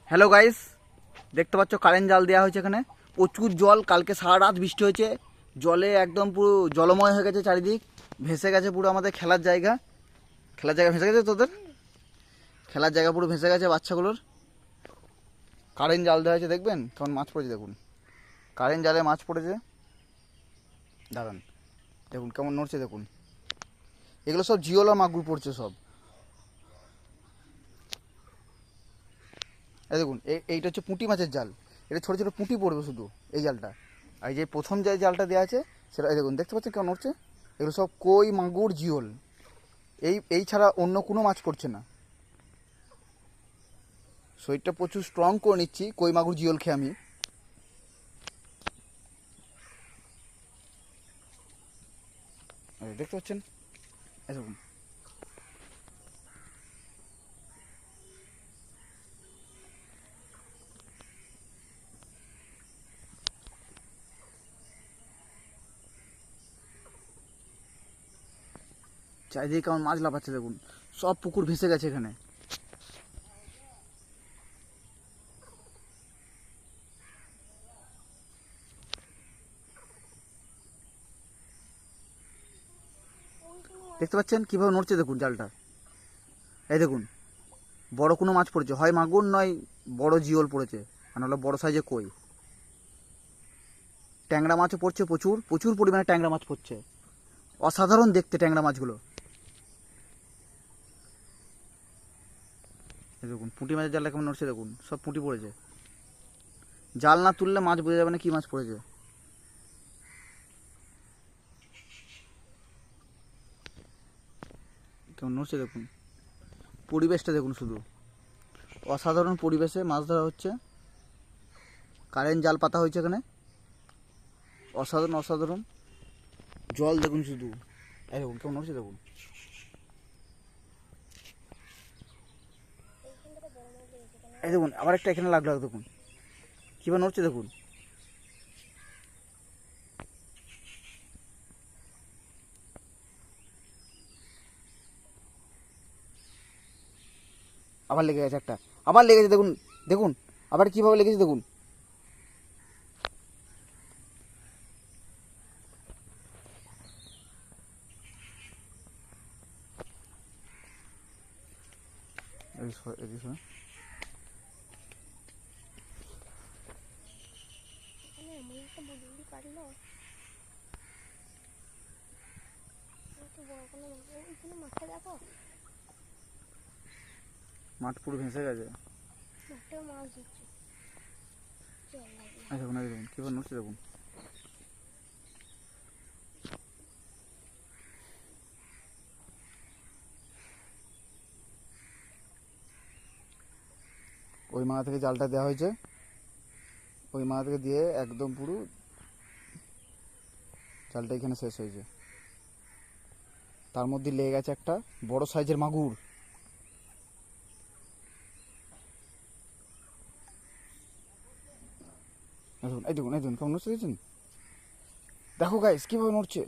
Hello guys, দেখতে পাচ্ছ current জাল দেওয়া হয়েছে এখানে। প্রচুর জল, কালকে সারা রাত বৃষ্টি হয়েছে। জলে একদম পুরো জলময় হয়ে গেছে চারিদিক, ভেসে গেছে পুরো আমাদের খেলার জায়গা। খেলার জায়গা ভেসে গেছে, তোদের খেলার জায়গা পুরো ভেসে গেছে বাচ্চাগুলোর। কারেন্ট জাল দেওয়া হয়েছে, দেখবেন কেমন মাছ পড়েছে। দেখুন কারেন্ট জালে মাছ পড়েছে, দাঁড়ান দেখুন কেমন নড়ছে। দেখুন এগুলো সব জিওলা মাগুর পড়ছে সব। এই দেখুন এইটা হচ্ছে পুঁটি মাছের জাল। এটা ছোটো ছোটো পুঁটি পড়বে শুধু এই জালটা। আর এই যে প্রথম যে জালটা দেওয়া আছে সেটা এই দেখুন, দেখতে পাচ্ছেন কেমন নড়ছে। এগুলো সব কই, মাগুর, জিওল। এই ছাড়া অন্য কোনো মাছ পড়ছে না। শরীরটা প্রচুর স্ট্রং করে নিচ্ছি কই, মাগুর, জিওল খেয়ে আমি। দেখতে পাচ্ছেন এই দেখুন। চারিদিকে কেমন মাছ লাফাচ্ছে দেখুন, সব পুকুর ভেসে গেছে এখানে। দেখতে পাচ্ছেন কীভাবে নড়ছে দেখুন জালটা। এই দেখুন বড় কোনো মাছ পড়েছে, হয় মাগুর নয় বড় জিওল পড়েছে, মানে হলো বড় সাইজের কই। ট্যাংরা মাছও পড়ছে, প্রচুর প্রচুর পরিমাণে ট্যাংরা মাছ পড়ছে। অসাধারণ দেখতে ট্যাংরা মাছগুলো। এই দেখুন পুঁটি মাছের জালটা কেমন নড়ছে দেখুন, সব পুঁটি পড়েছে। জাল না তুললে মাছ বোঝা যাবে না কী মাছ পড়েছে। কেমন নড়ছে দেখুন, পরিবেশটা দেখুন শুধু। অসাধারণ পরিবেশে মাছ ধরা হচ্ছে। কারেন্ট জাল পাতা হয়েছে এখানে, অসাধারণ অসাধারণ। জল দেখুন শুধু, এই দেখুন কেমন নড়ছে দেখুন। এই দেখুন আবার একটা এখানে লাগলো, দেখুন কীভাবে নড়ছে দেখুন। আবার লেগে গেছে একটা, আবার লেগেছে দেখুন। দেখুন আবার কীভাবে লেগেছে দেখুন। মাঠ পুরো ভেসে গেছে। দেখুন দেখুন কীভাবে নড়ছে দেখুন। ওই মাথা থেকে জালটা দেওয়া হয়েছে, ওই মাথা থেকে দিয়ে একদম পুরো জালটা এখানে শেষ হয়েছে। তার মধ্যে লেগে গেছে একটা বড় সাইজের মাগুর। এই দেখুন এই দেখুন কেমন নড়ছে দেখছেন। দেখো গাইস কীভাবে নড়ছে।